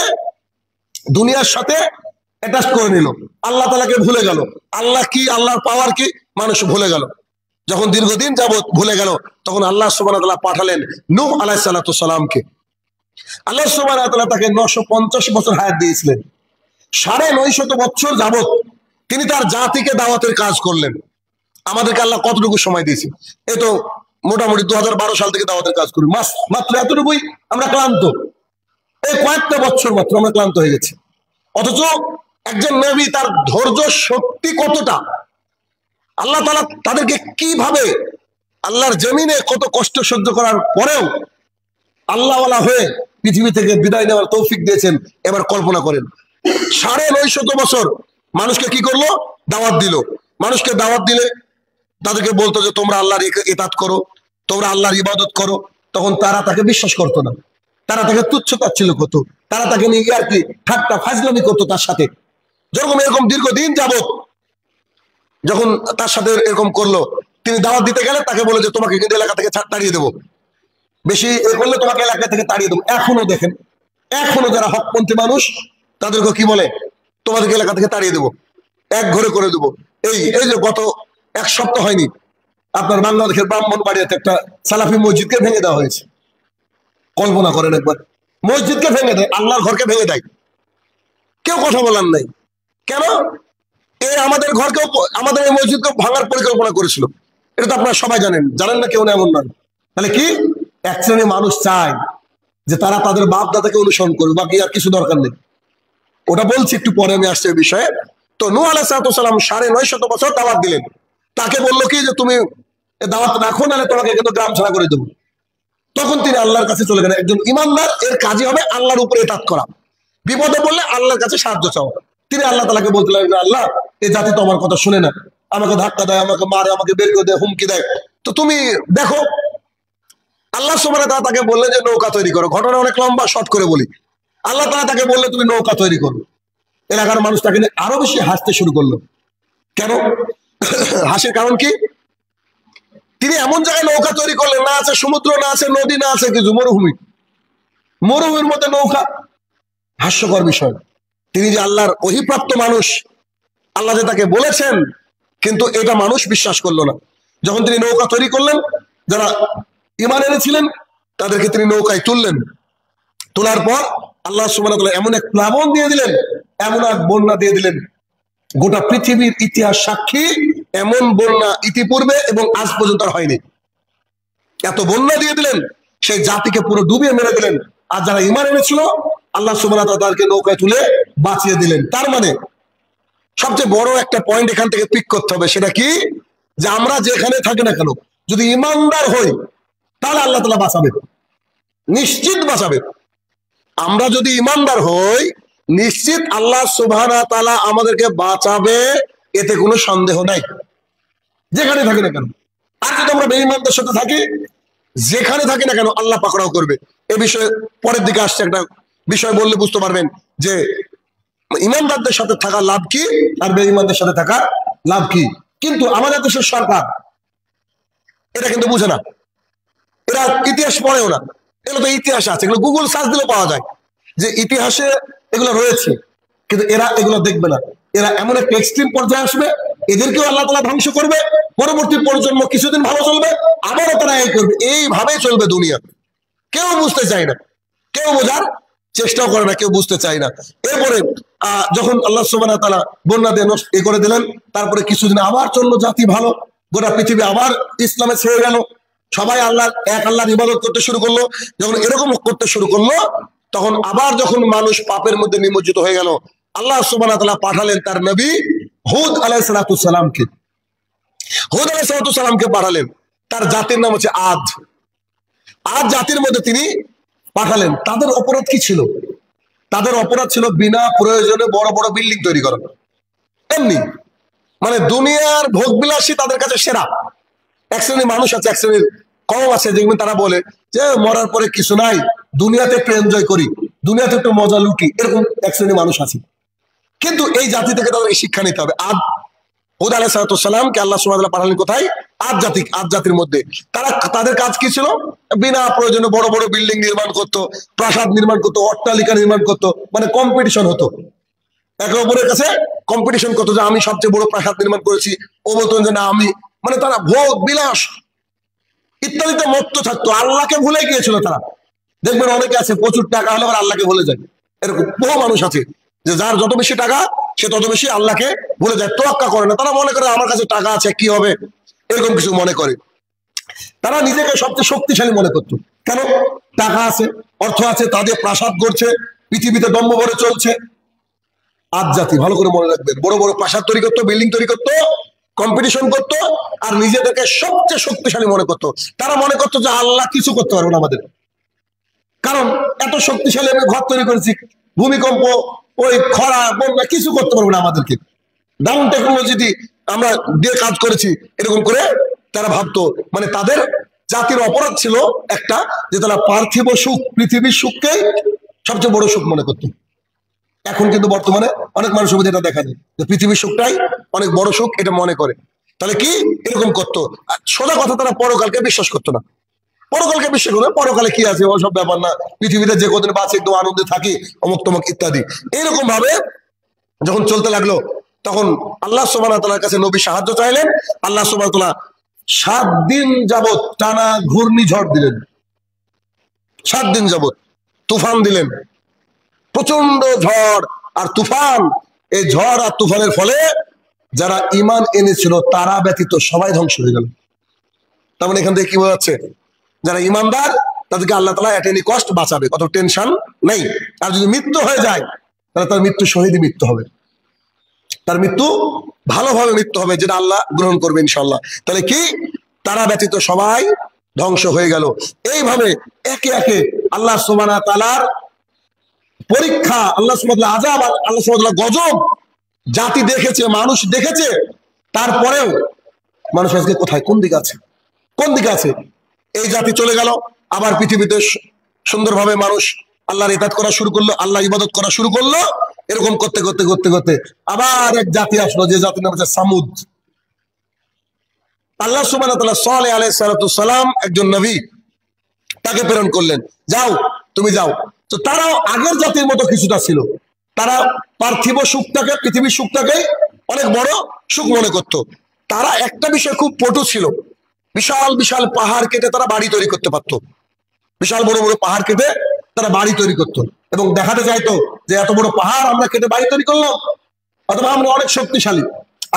দুনিয়ার সাথে অ্যাটাচ করে নিল, আল্লাহ তাআলাকে ভুলে গেল। আল্লাহ কি, আল্লাহর পাওয়ার কি মানুষ ভুলে গেল। যখন দীর্ঘদিন যাবত ভুলে গেল, তখন আল্লাহ সুবহানাহু ওয়া তাআলা পাঠালেন নূহ আলাইহিস সালাতু সালামকে। আল্লাহ সুবহানাহু ওয়া তাআলা তাকে 950 বছর হায়াত দিয়েছিলেন। 950 বছর যাবত তিনি তার জাতিকে দাওয়াতের কাজ করলেন। আমাদেরকে আল্লাহ কতটুকু সময় দিয়েছে? এই তো মোটামুটি 2012 সাল থেকে দাওয়াতের কাজ করি, মাত্র এতটুকুই আমরা ক্লান্ত। এই কয়েকটা বছর মাত্র আমরা ক্লান্ত হয়ে গেছি। অথচ একজন নবী, তার ধৈর্য শক্তি কতটা, আল্লাহ তাআলা তাদেরকে কিভাবে আল্লাহর জমিনে কত কষ্ট সহ্য করার পরেও আল্লাহওয়ালা হয়ে পৃথিবী থেকে বিদায় নেওয়ার তৌফিক দিয়েছেন। এবার কল্পনা করেন, 950 বছর মানুষকে কি করলো? দাওয়াত দিল। মানুষকে দাওয়াত দিলে তাদেরকে বলতো যে তোমরা আল্লাহর ইতাআত করো, তোমরা আল্লাহর ইবাদত করো। তখন তারা তাকে বিশ্বাস করতো না, তারা তাকে তুচ্ছ তাচ্ছিল্য করতো, তারা তাকে নিয়ে আর কি ঠাট্টা ফাজলামি করতো তার সাথে। যখন এরকম দীর্ঘদিন যাবত যখন তার সাথে এরকম করলো, তিনি দাওয়াত দিতে গেলে তাকে বলে যে তোমাকে কিন্তু এলাকা থেকে তাড়িয়ে দেবো, বেশি এ করলে তোমাকে এলাকা থেকে তাড়িয়ে দেবো। এখনো দেখেন, এখনো যারা হকপন্থী মানুষ তাদেরকে কি বলে? তোমাদেরকে এলাকা থেকে তাড়িয়ে দেবো, এক ঘরে করে দেবো। এই যে গত 1 সপ্তাহ হয়নি, আপনার বাংলাদেশের ব্রাহ্মণবাড়িয়াতে একটা সালাফি মসজিদকে ভেঙে দেওয়া হয়েছে। কল্পনা করেন একবার, মসজিদকে ভেঙে দেয়, আল্লাহর ঘরকে ভেঙে দেয়, কেউ কথা বলার নাই। কেন? আমাদের ঘরকেও, আমাদের এই মসজিদকেও ভাঙার পরিকল্পনা করেছিল। এটা তো আপনারা সবাই জানেন, জানেন না কেউ না এমন নয়। তাহলে কি এক শ্রেণীর মানুষ চায় যে তারা তাদের বাপ দাদাকে অনুসরণ করবে, বাকি আর কিছু দরকার নেই। ওটা বলছি একটু পরে, আমি আসছি এই বিষয়ে। তো নূহ আলাইহিস সালাম 950 বছর দাওয়াত দিলেন। তাকে বললো কি যে তুমি দাওয়াত রাখো, নাহলে তোমাকে কিন্তু গ্রাম ছাড়া করে দেবো। তখন তিনি আল্লাহর কাছে চলে গেলেন। একজন ইমানদার এর কাজই হবে আল্লাহর উপরে ইতাআত করা, বিপদে পড়লে আল্লাহর কাছে সাহায্য চাওয়া। তিনি আল্লাহ তাআলাকে বলতে লাগলেন, আল্লাহ এই জাতি তো আমার কথা শুনে না, আমাকে ধাক্কা দেয়, আমাকে মারে, আমাকে বের করে দেয়, হুমকি দেয়, তো তুমি দেখো। আল্লাহ সুবহানাহু ওয়া তাআলা তাকে বললেন যে নৌকা তৈরি করো। ঘটনা অনেক লম্বা, শর্ট করে বলি। আল্লাহ তাআলা তাকে বললেন তুমি নৌকা তৈরি করো। এলাকার মানুষ তাকে নিয়ে আরো বেশি হাসতে শুরু করলো। কেন হাসির কারণ কি? তিনি এমন জায়গায় নৌকা তৈরি করলেন, না আছে সমুদ্র, না আছে নদী, না আছে কিছু, মরুভূমি। মরুভূমির মধ্যে নৌকা, হাস্যকর বিষয়। তিনি যে আল্লাহর ওহীপ্রাপ্ত মানুষ, আল্লাহ যে তাকে বলেছেন, কিন্তু এটা মানুষ বিশ্বাস করলো না। যখন তিনি নৌকা তৈরি করলেন, যারা ঈমান এনেছিলেন তাদেরকে তিনি নৌকায় তুললেন। তোলার পর আল্লাহ সুবহানাহু ওয়া তাআলা এমন এক প্লাবন দিয়ে দিলেন, এমন এক বন্যা দিয়ে দিলেন, গোটা পৃথিবীর ইতিহাস সাক্ষী এমন বন্যা ইতিপূর্বে এবং আজ পর্যন্ত আর হয়নি। এত বন্যা দিয়ে দিলেন, সেই জাতিকে পুরো ডুবিয়ে মেরে দিলেন। আর যারা ঈমান এনেছিল আল্লাহ সুবহানাহু ওয়া তাআলা তাদেরকে নৌকায় তুলে বাঁচিয়ে দিলেন। তার মানে সবচেয়ে বড় একটা পয়েন্ট এখান থেকে পিক করতে হবে, সেটা কি? যে আমরা যেখানে থাকি না কেন, যদি ঈমানদার হই তাহলে আল্লাহ তাআলা বাঁচাবে, নিশ্চিত বাঁচাবে। আমরা যদি ঈমানদার হই, নিশ্চিত আল্লাহ সুবহানাহু ওয়া তাআলা আমাদেরকে বাঁচাবে, এতে কোনো সন্দেহ নাই, যেখানে থাকি না কেন। আর যদি আমরা বেঈমানদের সাথে থাকি, যেখানে থাকি না কেন আল্লাহ পাকড়াও করবে। এ বিষয়ে পরের দিকে আসছে, একটা বিষয় বললে বুঝতে পারবেন যে ঈমানদারদের সাথে থাকা লাভ কি আর বেঈমানদের সাথে থাকা লাভ কি। কিন্তু আমাদের দেশের সরকার এটা কিন্তু বুঝে না, এরা ইতিহাস পড়েও না। এগুলো তো ইতিহাস আছে, এগুলো গুগল সার্চ দিলে পাওয়া যায় যে ইতিহাসে এগুলো রয়েছে, কিন্তু এরা এগুলো দেখবে না। এরা এমন একটা এক্সট্রিম পর্যায়ে আসবে, এদেরকেও আল্লাহ তাআলা ধ্বংস করবে, পরবর্তী প্রজন্ম কিছুদিন ভালো চলবে, আবারও তারা এই করবে, এইভাবে চলবে দুনিয়া। কেউ বুঝতে চায় না, কেউ বোঝার চেষ্টাও করে না, কেউ বুঝতে চায় না। এরপরে যখন আল্লাহ সুবহানাহু ওয়া তাআলা বন্যা দিয়ে নষ্ট করে দিলেন, তারপরে কিছুদিন আবার চললো জাতি ভালো, গোটা পৃথিবী আবার ইসলামে ছেড়ে গেল, সবাই আল্লাহর ইবাদত করতে শুরু করলো। যখন এরকম করতে শুরু করলো, তখন আবার যখন মানুষ পাপের মধ্যে নিমজ্জিত হয়ে গেল, আল্লাহ সুবহানাহু ওয়া তাআলা পাঠালেন তার নবী হুদ আলাইহিস সালামকে। হুদ আলাইহিস সালামকে পাঠালেন, তার জাতির নাম হচ্ছে আদ। আদ জাতির মধ্যে তিনি পাঠালেন। তাদের অপরাধ কি ছিল? তাদের অপরাধ ছিল বিনা প্রয়োজনে বড় বড় বিল্ডিং তৈরি করা। এমনি মানে দুনিয়ার ভোগবিলাসী তাদের কাছে সেরা। এক শ্রেণীর মানুষ আছে, এক শ্রেণীর কম আছে, দেখবেন তারা বলে যে মরার পরে কিছু নাই, দুনিয়াতে একটু এনজয় করি, দুনিয়াতে একটু মজা লুটি, এরকম এক শ্রেণীর মানুষ আছে। কিন্তু এই জাতি থেকে তাদের শিক্ষা নিতে হবে। আদ হুদ আলাইহিস সালামকে আল্লাহ সুবহানাহু ওয়া তাআলা পাঠালেন কোথায়? আদ জাতির মধ্যে। তাদের কাজ কি ছিল? বিনা প্রয়োজনে বড় বড় বিল্ডিং নির্মাণ করতো, প্রাসাদ নির্মাণ করতো, অট্টালিকা নির্মাণ করতো, মানে কম্পিটিশন হতো, একে অপরের কাছে কম্পিটিশন করতো যে আমি সবচেয়ে বড় প্রাসাদ নির্মাণ করেছি, ও বলতো যে না আমি, মানে তারা ভোগ বিলাস ইত্যাদিতে মত্ত থাকতো, আল্লাহকে ভুলে গিয়েছিল তারা। দেখবেন অনেকে আছে প্রচুর টাকা হলে আবার আল্লাহকে ভুলে যায়, এরকম বহু মানুষ আছে যে যার যত বেশি টাকা সে তত বেশি আল্লাহকে ভুলে যায়, তোয়াক্কা করে না। তারা মনে করে আমার কাছে টাকা আছে, কি হবে, এরকম কিছু মনে করে। তারা নিজেকে সবচেয়ে শক্তিশালী মনে করতো। কেন? টাকা আছে, অর্থ আছে, তাদের প্রাসাদ করছে, পৃথিবীতে দম্ভ ভরে চলছে। আদ জাতি, ভালো করে মনে রাখবেন, বড় বড় প্রাসাদ তৈরি করতো, বিল্ডিং তৈরি করতো, কম্পিটিশন করতো, আর নিজেদেরকে সবচেয়ে শক্তিশালী মনে করতো। তারা মনে করতো যে আল্লাহ কিছু করতে পারবে না আমাদের, কারণ এত শক্তিশালী আমি ঘর তৈরি করেছি, ভূমিকম্প, ওই খরা, বন্যা কিছু করতে পারবে না আমাদেরকে, ডাউন টেকনোলজি আমরা দিয়ে কাজ করেছি, এরকম করে তারা ভাবতো। মানে তাদের জাতির অপরাধ ছিল একটা, যে তারা পার্থিব সুখ, পৃথিবীর সুখকে সবচেয়ে বড় সুখ মনে করতো। এখন কিন্তু বর্তমানে অনেক মানুষের মধ্যে এটা দেখা যায় যে পৃথিবীর সুখটাই অনেক বড় সুখ, এটা মনে করে। তাহলে কি এরকম করতো? সোজা কথা, তারা পরকালকে বিশ্বাস করতো না। পরকালকে বিশ্বাস করতো, পরকালে কি আছে ওসব ব্যাপার না, পৃথিবীতে যে কদিন বাঁচে একদম আনন্দে থাকি, অমুক তমুক ইত্যাদি। এইরকম ভাবে যখন চলতে লাগলো, তখন আল্লাহ সুবহানাহু ওয়া তাআলার কাছে নবী সাহায্য চাইলেন। আল্লাহ সুবহানাহু ওয়া তাআলা 7 দিন যাবত টানা ঘূর্ণিঝড় দিলেন, 7 দিন যাবত তুফান দিলেন, প্রচন্ড ঝড় আর তুফান। এই ঝড় আর তুফানের ফলে যারা ঈমান এনেছিল তারা ব্যতীত সবাই ধ্বংস হয়ে গেল। তার মানে এখান থেকে কি বোঝা যাচ্ছে? যারা ঈমানদার তাদেরকে আল্লাহ তাআলা এট এনি কস্ট বাঁচাবে, কত টেনশন নেই। আর যদি মৃত্যু হয়ে যায় তাহলে তার মৃত্যু শহীদ মৃত্যু হবে, তার মৃত্যু ভালোভাবে মৃত্যু হবে, যেটা আল্লাহ গ্রহণ করবে ইনশাআল্লাহ। তাহলে কি, তারা ব্যতীত সবাই ধ্বংস হয়ে গেল। এইভাবে একে একে আল্লাহ সুবহানাহু ওয়া তাআলার পরীক্ষা, আল্লাহ সুবহানাহু ওয়া তাআলা আযাব, আল্লাহ সুবহানাহু ওয়া তাআলা গজব জাতি দেখেছে, মানুষ দেখেছে, তারপরেও মানুষ আজকে কোথায়, কোন দিকে আছে, কোন দিকে আছে? এই জাতি চলে গেল, আবার পৃথিবীতে সুন্দরভাবে মানুষ আল্লাহর ইবাদত করা শুরু করলো, আল্লাহ ইবাদত করা শুরু করলো। এরকম করতে করতে করতে করতে আবার এক জাতি আসলো, যে জাতির নাম হচ্ছে সামুদ। আল্লাহ সুবহানাহু ওয়া তাআলা সালেহ আলাইহিস সালাতু সালাম একজন নবী, তাকে প্রেরণ করলেন, যাও তুমি যাও। তো তারাও আগের জাতির মতো কিছুটা ছিল, তারা পার্থিব সুখটাকে, পৃথিবীর সুখটাকে অনেক বড় সুখ মনে করত। তারা একটা বিষয় খুব পটু ছিল, বিশাল বিশাল পাহাড় কেটে তারা বাড়ি তৈরি করতে পারতো, বিশাল বড় বড় পাহাড় কেটে তারা বাড়ি তৈরি করতো, এবং দেখাতে চাইতো যে এত বড় পাহাড় আমরা কেটে বাড়ি তৈরি করলাম, অথবা আমরা অনেক শক্তিশালী,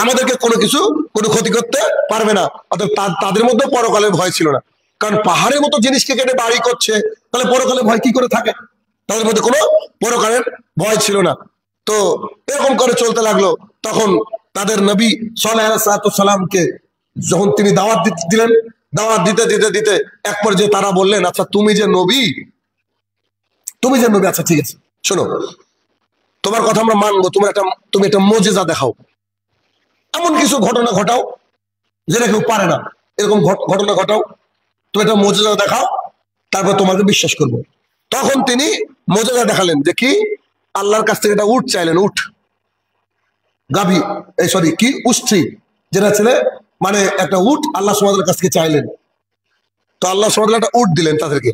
আমাদেরকে কোনো কিছু কোনো ক্ষতি করতে পারবে না। অর্থাৎ তাদের মধ্যে পরকালের ভয় ছিল না, কারণ পাহাড়ের মতো জিনিসকে কেটে বাড়ি করছে, তাহলে পরকালের ভয় কি করে থাকে? তাদের মধ্যে কোনো পরকালের ভয় ছিল না। তো এরকম করে চলতে লাগলো। তখন তাদের নবী সালেহ আলাইহিস সালামকে যখন তিনি দাওয়াত দিলেন, দাওয়াত দিতে দিতে দিতে এক পর্যায়ে তারা বললেন, আচ্ছা তুমি যে নবী, তুমি যে নবী, আচ্ছা ঠিক আছে, শোনো, তোমার কথা আমরা মানবো, তুমি একটা মুজিজা দেখাও, এমন কিছু ঘটনা ঘটাও যেটা কেউ পারে না, এরকম ঘটনা ঘটাও, তুমি একটা মুজিজা দেখাও, তারপর তোমাকে বিশ্বাস করবো। তখন তিনি মুজিজা দেখালেন, যে কি, আল্লাহর কাছ থেকে একটা উট চাইলেন, উট, গাভী, এই সরি কি, উষ্ট্রি, যেটা ছিল মানে একটা উট আল্লাহ সুবহানাহু ওয়া তাআলার কাছ থেকে চাইলেন। তো আল্লাহ সুবহানাহু ওয়া তাআলা একটা উট দিলেন তাদেরকে,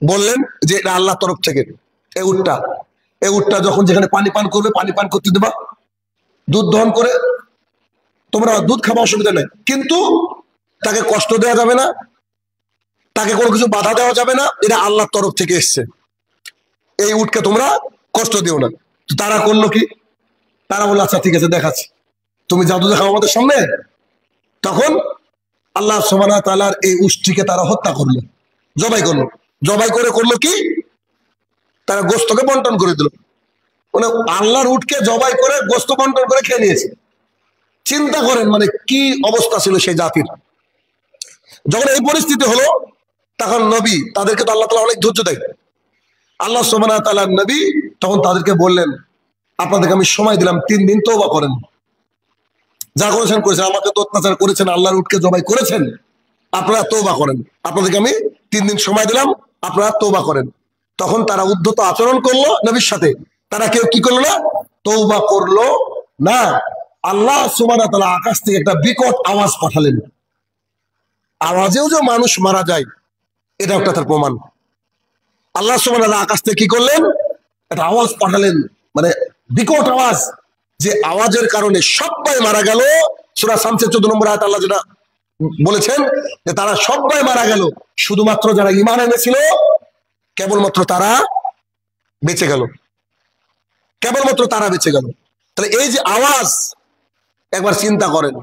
বললেন যে এটা আল্লাহর তরফ থেকে। এই উটটা যখন যেখানে পানি পান করবে, পানি পান করতে দেবা, দুধ দহন করে তোমরা দুধ খাবা, অসুবিধা নেই, কিন্তু তাকে কষ্ট দেওয়া যাবে না, তাকে কোনো কিছু বাধা দেওয়া যাবে না, এটা আল্লাহর তরফ থেকে এসছে, এই উটকে তোমরা কষ্ট দিও না। তো তারা করলো কি, তারা বললো আচ্ছা ঠিক আছে দেখাচ্ছি, তুমি জাদু দেখাও আমাদের সামনে। তখন আল্লাহ সুবহানাহু ওয়া তাআলার এই উষ্ট্রিকে তারা হত্যা করলো, জবাই করলো, জবাই করে করলো কি, তারা গোস্তকে বন্টন করে দিল, মানে আল্লাহর উটকে জবাই করে গোস্ত বন্টন করে খেয়ে নিয়েছে। চিন্তা করেন মানে কি অবস্থা ছিল সেই জাতির। যখন এই পরিস্থিতি হলো, তখন নবী, তাদেরকে তো আল্লাহ তাআলা অনেক ধৈর্য দেয়, আল্লাহ সুবহানাহু ওয়া তাআলার নবী তখন তাদেরকে বললেন, আপনাদেরকে আমি সময় দিলাম 3 দিন, তওবা করেন, যা করেছেন করেছেন, আমাকে তো অত্যাচার করেছেন, আল্লাহর উটকে জবাই করেছেন, আপনারা তওবা করেন, আপনাদেরকে আমি 3 দিন সময় দিলাম, আপনারা তওবা করেন। তখন তারা উদ্ধত আচরণ করলো নবীর সাথে, তারা কেউ কি করলো না, তওবা করলো না। আল্লাহ সুবহানাহু ওয়া তাআলা আকাশ থেকে একটা বিকট আওয়াজ পাঠালেন, আওয়াজেও যে মানুষ মারা যায়, এটা একটা তার প্রমাণ। আল্লাহ সুবহানাহু ওয়া তাআলা আকাশ থেকে কি করলেন, একটা আওয়াজ পাঠালেন, মানে বিকট আওয়াজ, যে আওয়াজের কারণে সবাই মারা গেল। সূরা শামসের 14 নম্বর আয়াত আল্লাহ যেটা বলেছেন, যে তারা সবাই মারা গেল, শুধুমাত্র যারা ঈমান এনেছিল কেবলমাত্র তারা বেঁচে গেল, কেবলমাত্র তারা বেঁচে গেল। তাহলে এই যে আওয়াজ, একবার চিন্তা করেন।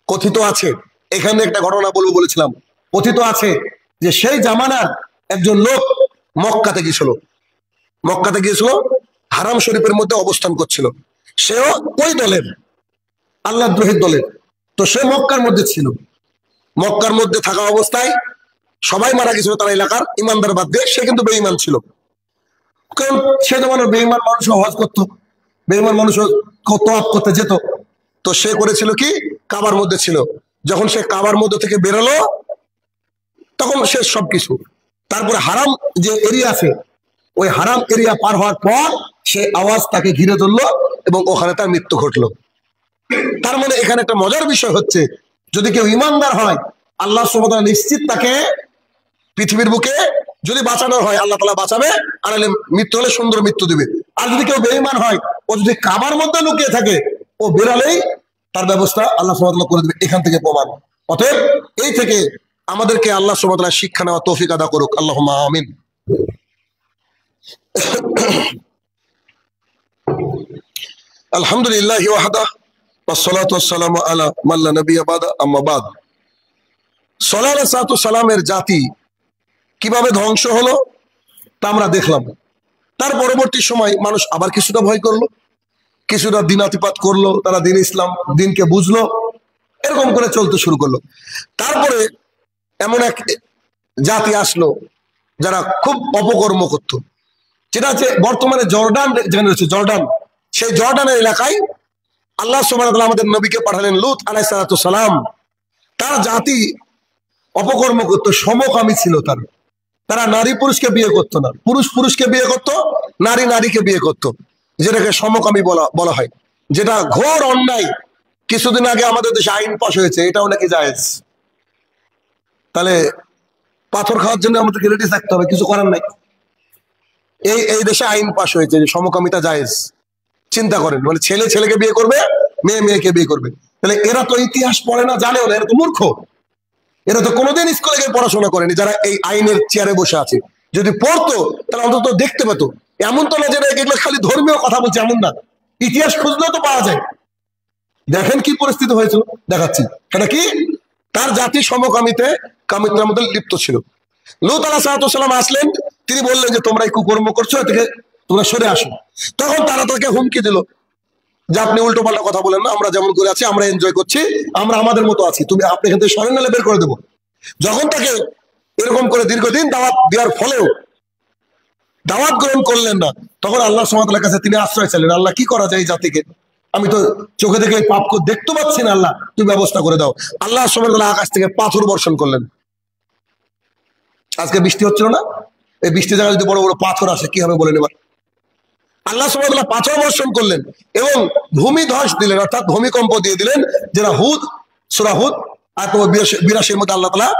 কথিত আছে, এখানে একটা ঘটনা বলবো বলেছিলাম, কথিত আছে যে সেই জামানার একজন লোক মক্কাতে গিয়েছিল, হারাম শরীফের মধ্যে অবস্থান করছিল, সেও ওই দলের, আল্লাহ দ্রোহীর দলের। তো সে মক্কার মধ্যে ছিল, মক্কার মধ্যে থাকা অবস্থায় সবাই মারা গেছিল তার এলাকার ইমানদার বাদ দিয়ে, সে কিন্তু বেঈমান ছিল, কারণ সে জামানার বেঈমান মানুষও হজ করতো, বেঈমান মানুষও তওয়াফ করতে যেত। তো সে করেছিল কি, কাবার মধ্যে ছিল, যখন সে কাবার মধ্যে থেকে বেরোলো, তখন সে সবকিছু, তারপরে হারাম যে এরিয়া আছে, ওই হারাম এরিয়া পার হওয়ার পর সে আওয়াজ তাকে ঘিরে ধরলো এবং ওখানে তার মৃত্যু ঘটলো। তার মানে এখানে একটা মজার বিষয় হচ্ছে, যদি কেউ ইমানদার হয়, আল্লাহ সুবহানাহু ওয়া তাআলা নিশ্চিত তাকে পৃথিবীর বুকে যদি বাঁচানোর হয় আল্লাহ তাআলা বাঁচাবে, আর মৃত্যু হলে সুন্দর মৃত্যু দিবে। আর যদি কেউ বেঈমান হয়, ও যদি কাবার মধ্যে লুকিয়ে থাকে, ও বেরালেই তার ব্যবস্থা আল্লাহ সুবহানাহু ওয়া তাআলা করে দেবে। এখান থেকে প্রমাণ। অতএব এই থেকে আমাদেরকে আল্লাহ সুবহানাহু ওয়া তাআলা শিক্ষা নেওয়া তৌফিক আদা করুক, আল্লাহুম্মা আমিন। আলহামদুলিল্লাহি ওয়াহদা ওয়াসসালাতু ওয়াসসালামু আলা মান লা নাবিয়্যা বাদা, আম্মা বাদ। সালেহ আলাইহিস সালামের জাতি কিভাবে ধ্বংস হলো তা আমরা দেখলাম। তার পরবর্তী সময় মানুষ আবার কিছুটা ভয় করলো, কিছুটা দিনাতিপাত করলো, তারা দিন ইসলাম দিনকে বুঝলো, এরকম করে চলতে শুরু করলো। তারপরে এমন এক জাতি আসলো যারা খুব অপকর্ম করত, যেটা হচ্ছে বর্তমানে জর্ডান যেখানে রয়েছে জর্ডান, সেই জর্ডানের এলাকায় আল্লাহ সুবহানাহু ওয়া তাআলা আমাদের নবীকে পাঠালেন লূত আলাইহিস সালাম। তার জাতি অপকর্ম করতো, সমকামী ছিল তারা নারী পুরুষকে বিয়ে করতো না, পুরুষ পুরুষকে বিয়ে করতো, নারী নারীকে বিয়ে করতো, যেটাকে সমকামী বলা হয়, যেটা ঘোর অন্যায়। কিছুদিন আগে আমাদের দেশে আইন পাশ হয়েছে, এটাও নাকি জায়েজ। তাহলে পাথর খাওয়ার জন্য আমাদেরকে রেডি থাকতে হবে, কিছু করার নাই। এই দেশে আইন পাশ হয়েছে যে সমকামিতা জায়েজ। চিন্তা করেন, মানে ছেলে ছেলেকে বিয়ে করবে, মেয়ে মেয়েকে বিয়ে করবে। তাহলে এরা তো ইতিহাস পড়ে না, জানেও না, এরা তো মূর্খ। এরা তো কোনোদিন স্কুলে গিয়ে পড়াশোনা করেনি, যারা এই আইনের চেয়ারে বসে আছে। যদি পড়তো তাহলে অন্তত দেখতে পেত। এমন তো না যে এগুলো খালি ধর্মীয় কথা বলছে, এমন না, ইতিহাস খুঁজলেও তো পাওয়া যায়। দেখেন কি পরিস্থিতি হয়েছিল, দেখাচ্ছি। কেন কি তার জাতি কামিতার মধ্যে লিপ্ত ছিল। লূত আলাইহিস সালাম আসলেন, তিনি বললেন যে তোমরা এই কুকর্ম করছো, এ থেকে তোমরা সরে আসো। তখন তারা তাকে হুমকি দিল যে আপনি উল্টো পাল্টা কথা বলেন না, আমরা যেমন করে আছি, আমরা এনজয় করছি, আমরা আমাদের মতো আছি, আপনি এখান থেকে সরেন, নাহলে বের করে দেবো। যখন তাকে এরকম করে দীর্ঘদিন দাওয়াত দেওয়ার ফলেও দাওয়াত গ্রহণ করলেন না, তখন আল্লাহ সুবহানাহু ওয়া তাআলার কাছে তিনি আশ্রয় চাইলেন, আল্লাহ কি করা যায় এই জাতিকে, আমি তো চোখে দেখে পাপ দেখতে পাচ্ছি না, আল্লাহ তুমি ব্যবস্থা করে দাও। আল্লাহ সুবহানাহু ওয়া তাআলা আকাশ থেকে পাথর বর্ষণ করলেন। আজকে বৃষ্টি হচ্ছিল না, এই বৃষ্টির জায়গায় যদি বড় বড় পাথর আসে কি হবে বলেন এবার। আল্লাহ সুবহানাহু ওয়া তাআলা পাথর বর্ষণ করলেন এবং ভূমি ধস দিলেন, অর্থাৎ ভূমিকম্প দিয়ে দিলেন, যেটা সূরা হুদ আয়াত নম্বর 82 মধ্যে আল্লাহ তাআলা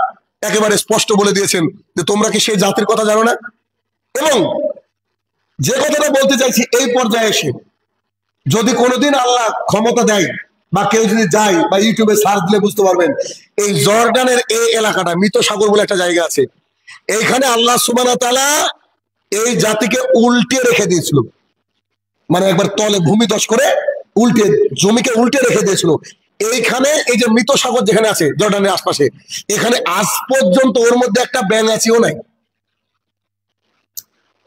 একেবারে স্পষ্ট বলে দিয়েছেন যে তোমরা কি সেই জাতির কথা জানো না। এবং যে কথাটা বলতে চাইছি, এই পর্যায়ে এসে যদি কোনোদিন আল্লাহ ক্ষমতা দেয় বা কেউ যদি যায় বা ইউটিউবে সার্চ দিলে বুঝতে পারবেন, এই জর্ডানের এই এলাকাটা মৃত সাগর বলে একটা জায়গা আছে, এইখানে আল্লাহ সুবহানাহু ওয়া তাআলা এই জাতিকে উল্টে রেখে দিয়েছিল। মানে একবার তলে ভূমিধস করে উল্টে, জমিকে উল্টে রেখে দিয়েছিল। এইখানে এই যে মৃত সাগর যেখানে আছে জর্ডানের আশপাশে, এখানে আজ পর্যন্ত ওর মধ্যে একটা ব্যাঙাচিও নাই।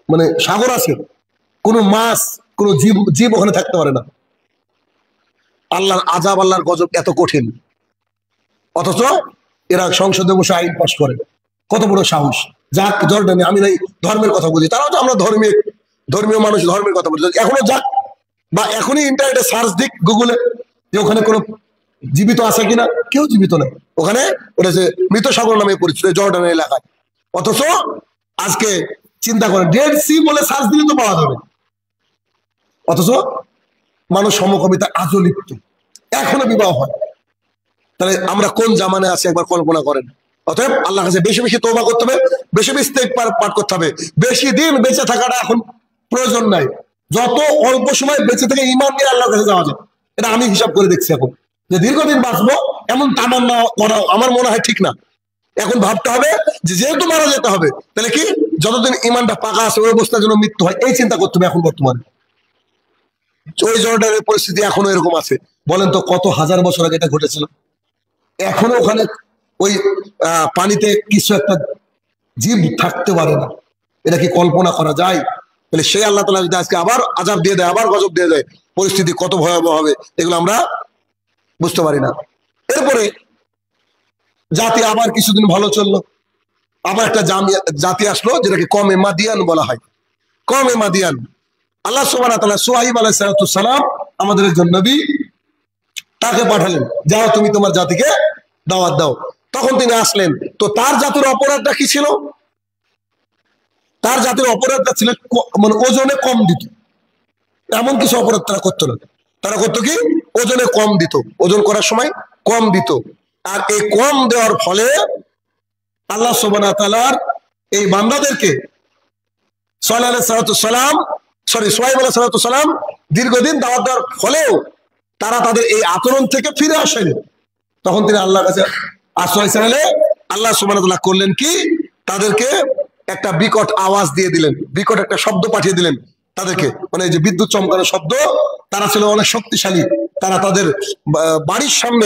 মানে সাগর আছে, কোনো মাছ, কোনো জীব ওখানে থাকতে পারে না। আল্লাহর আযাব, আল্লাহর গজব এত কঠিন, অথচ এরা সংসদে বসে আইন পাস করে। কত বড় সাহস! যাক জর্ডানে, আমি নাই ধর্মের কথা বুঝি, তারাও তো আমরা ধর্মীয় মানুষ, ধর্মের কথা বলি, এখনো যাক, বা এখনই ইন্টারনেটে সার্চ দিক গুগলে যে ওখানে কোনো জীবিত আছে কিনা, কেউ জীবিত নেই ওখানে। ওটা যে মৃত সাগর নামে পরিচিত জর্ডানের এলাকায়। অথচ আজকে চিন্তা করেন, ডেড সি বলে সার্চ দিলে তো পাওয়া যাবে, অথচ মানুষ সমকামিতা আজও লিপ্ত, এখনো বিবাহ হয়। তাহলে আমরা কোন জামানে আছি একবার কল্পনা করেন। অতএব আল্লাহর কাছে বেশি বেশি তওবা করতে হবে, বেশি বেশি ইস্তেগফার পাঠ করতে হবে। বেশি দিন বেঁচে থাকাটা এখন প্রয়োজন নাই, যত অল্প সময় বেঁচে থেকে ঈমান নিয়ে আল্লাহর কাছে যাওয়া যায়। এটা আমি হিসাব করে দেখছি এখন, যে দীর্ঘদিন বাঁচবো এমন তামান্না করা আমার মনে হয় ঠিক না। এখন ভাবতে হবে যে যেহেতু মারা যেতে হবে, তাহলে কি যতদিন ঈমানটা পাকা আছে ওই অবস্থার জন্য মৃত্যু হয়, এই চিন্তা করতে হবে এখন বর্তমানে। ওই জর্ডানের পরিস্থিতি এখনো এরকম আছে। বলেন তো কত হাজার বছর আগে এটা ঘটেছিল, এখনো ওখানে ওই পানিতে কিছু একটা জীব থাকতে পারে না। এটা কি কল্পনা করা যায়? তাহলে সেই আল্লাহ তাআলা যদি আজকে আবার আযাব দিয়ে দেয়, আবার গজব দিয়ে দেয়, পরিস্থিতি কত ভয়াবহ হবে এগুলো আমরা বুঝতে পারি না। এরপরে জাতি আবার কিছুদিন ভালো চললো, আবার একটা জাতি আসলো যেটাকে কওমে মাদিয়ান বলা হয়। কওমে মাদিয়ান, আল্লাহ সুবহানাহু ওয়া তাআলা শুআয়ব আলাইহিস সালাম আমাদের একজন নবী, তাকে পাঠালেন, যাও তুমি তোমার জাতিকে দাওয়াত দাও। তখন তিনি আসলেন, তো তার জাতির অপরাধটা কি ছিল? তার জাতির অপরাধটা ছিল মানে ওজনে কম দিত। এমন কিছু অপরাধ তারা করতো না, তারা করতো কি ওজনে কম দিত, ওজন করার সময় কম দিত। আর এই কম দেওয়ার ফলে আল্লাহ সুবহানাহু ওয়া তাআলার এই বান্দাদেরকে সোহাইব আলাইহিস সালাম দীর্ঘদিন দাওয়াত দেওয়ার ফলেও তারা তাদের এই আচরণ থেকে ফিরে আসেনি। তখন তিনি আল্লাহর কাছে আশ্রয় চাইলে আল্লাহ সুবহানাহু ওয়া তাআলা করলেন কি, তাদেরকে একটা বিকট আওয়াজ দিয়ে দিলেন, বিকট একটা শব্দ পাঠিয়ে দিলেন তাদেরকে, মানে যে বিদ্যুৎ চমকানোর শব্দ। তারা ছিল অনেক শক্তিশালী, তারা তাদের বাড়ির সামনে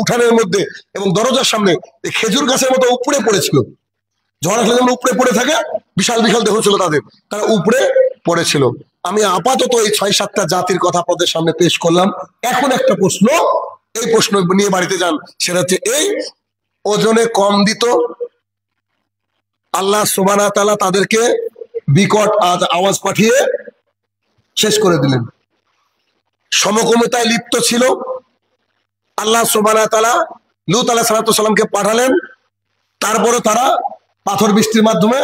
উঠানের মধ্যে এবং দরজার সামনে খেজুর গাছের মতো উপড়ে পড়েছিল। ঝড় আসলে যেমন উপড়ে পড়ে থাকে, বিশাল বিশাল দেহ ছিল তাদের, তারা উপড়ে পড়েছিল। আমি আপাতত এই 6-7টা জাতির কথা আপনাদের সামনে পেশ করলাম। এখন একটা প্রশ্ন, এই প্রশ্ন নিয়ে বাড়িতে যান, সেটা হচ্ছে এই ওজনে কম দিত, আল্লাহ সুবহানাহু ওয়া তাআলা তাদেরকে বিকট আওয়াজ পাঠিয়ে শেষ করে দিলেন। সমকমিতায় লিপ্ত ছিল, আল্লাহ সুবহানাহু ওয়া তাআলা লূত আলাইহিস সালামকে পাঠালেন, তারপরে তারা পাথর বৃষ্টির মাধ্যমে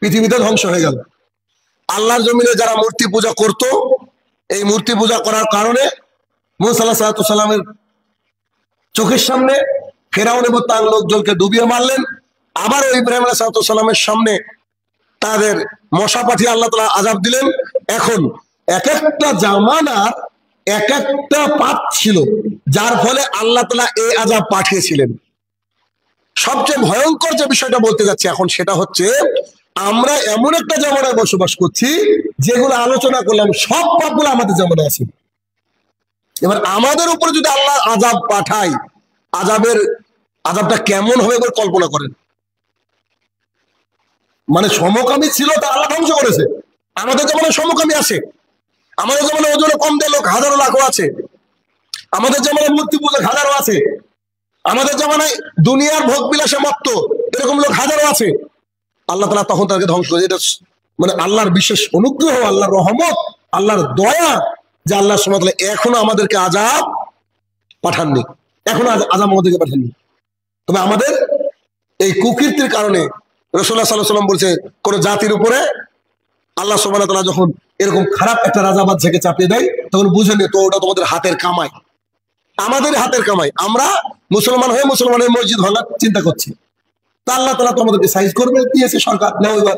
পৃথিবীতে ধ্বংস হয়ে গেল। আল্লাহর জমিনে যারা মূর্তি পূজা করত, এই মূর্তি পূজা করার কারণে মূসা আলাইহিস সালামের চোখের সামনে ফেরাউন এবং তার লোকজনকে ডুবিয়ে মারলেন। আবার ইব্রাহিম আলাইহিস সালামের সামনে তাদের মশা পাঠিয়ে আল্লাহ তাআলা আযাব দিলেন। এখন এক একটা জামানার এক একটা পাপ ছিল, যার ফলে আল্লাহ তাআলা এই আযাব পাঠিয়েছিলেন। সবচেয়ে ভয়ঙ্কর যে বিষয়টা বলতে যাচ্ছি এখন, সেটা হচ্ছে আমরা এমন একটা জামানায় বসবাস করছি যেগুলো আলোচনা করলাম সব পাপগুলো আমাদের জামানায় আছে। এবার আমাদের উপরে যদি আল্লাহ আযাব পাঠায়, আযাবটা কেমন হবে বলে কল্পনা করেন। মানে সমকামী ছিল, তা আল্লাহ ধ্বংস করেছে। আমাদের জামানায় সমকামী আছে, আমাদের জামানায় ওজনে কম দেয় লোক হাজারো লাখও আছে, আমাদের জামানায় মূর্তি পূজা হাজারো আছে, আমাদের জামানায় দুনিয়ার ভোগ বিলাসে মত্ত এরকম লোক হাজারো আছে। আল্লাহ তাআলা তখন তাকে ধ্বংস করে। এটা মানে আল্লাহর বিশেষ অনুগ্রহ, আল্লাহর রহমত, আল্লাহর দয়া যে আল্লাহ সুবহানাহু ওয়া তাআলা এখনো আমাদেরকে আযাব পাঠাননি, এখনো আযাব আমাদেরকে পাঠাননি। তবে আমাদের এই কুকীর্তির কারণে রাসূলুল্লাহ সাল্লাল্লাহু আলাইহি ওয়াসাল্লাম বলছে, কোন জাতির উপরে আল্লাহ সুবহানাহু ওয়া তাআলা যখন এরকম খারাপ একটা রাজাবাদ থেকে চাপিয়ে দেয়, তখন বুঝে নে তো ওটা তোমাদের হাতের কামাই, আমাদের হাতের কামাই। আমরা মুসলমান হয়ে মুসলমানের মসজিদ ভাঙার চিন্তা করছি, তা আল্লাহ তাআলা তো আমাদেরকে সাইজ করবে দিয়েছে সরকার। নাও এবার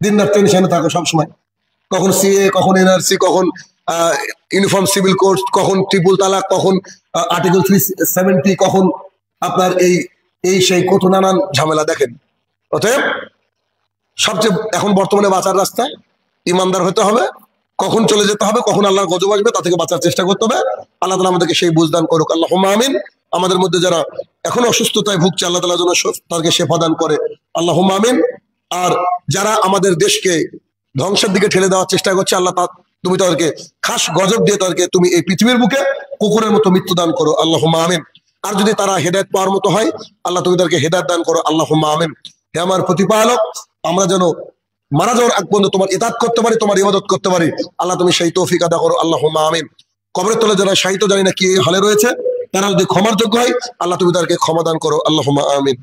দিন রাত টেনশনে থাকো সবসময়, কখন সিএ, কখন এনআরসি, কখন ইউনিফর্ম সিভিল কোড, কখন ট্রিপল তালাক, কখন আর্টিকেল 370, কখন আপনার এই সেই কত নানান ঝামেলা। দেখেন, অতএব সবচেয়ে এখন বর্তমানে বাঁচার রাস্তায় ইমানদার হতে হবে, কখন চলে যেতে হবে, কখন আল্লাহর গজব আসবে তা থেকে বাঁচার চেষ্টা করতে হবে। আল্লাহ তাআলা আমাদেরকে সেই বুঝদান করুক, আল্লাহুম্মা আমিন। আমাদের মধ্যে যারা এখন অসুস্থতায় ভুগছে, আল্লাহ তাআলা যেন তাদেরকে শেফা দান করে, আল্লাহুম্মা আমিন। আর যারা আমাদের দেশকে ধ্বংসের দিকে ঠেলে দেওয়ার চেষ্টা করছে, আল্লাহ তুমি তাদেরকে খাস গজব দিয়ে তাদেরকে তুমি এই পৃথিবীর বুকে কুকুরের মতো মৃত্যু দান করো, আল্লাহুম্মা আমিন। আর যদি তারা হেদায়েত পাওয়ার মতো হয়, আল্লাহ তুমি তাদেরকে হেদায়েত দান করো, আল্লাহুম্মা আমিন। হে আমার প্রতিপালক, আমরা যেন মারা যাওয়ার আগ পর্যন্ত তোমার ইতাআত করতে পারি, তোমার ইবাদত করতে পারি, আল্লাহ তুমি সেই তৌফিক আদা করো, আল্লাহুম্মা আমিন। কবরের তলে যারা শাহিত জানি না কি হালে রয়েছে, তারা যদি ক্ষমার যোগ্য হয়, আল্লাহ তুমি তাদেরকে ক্ষমা দান করো, আল্লাহুম্মা আমিন।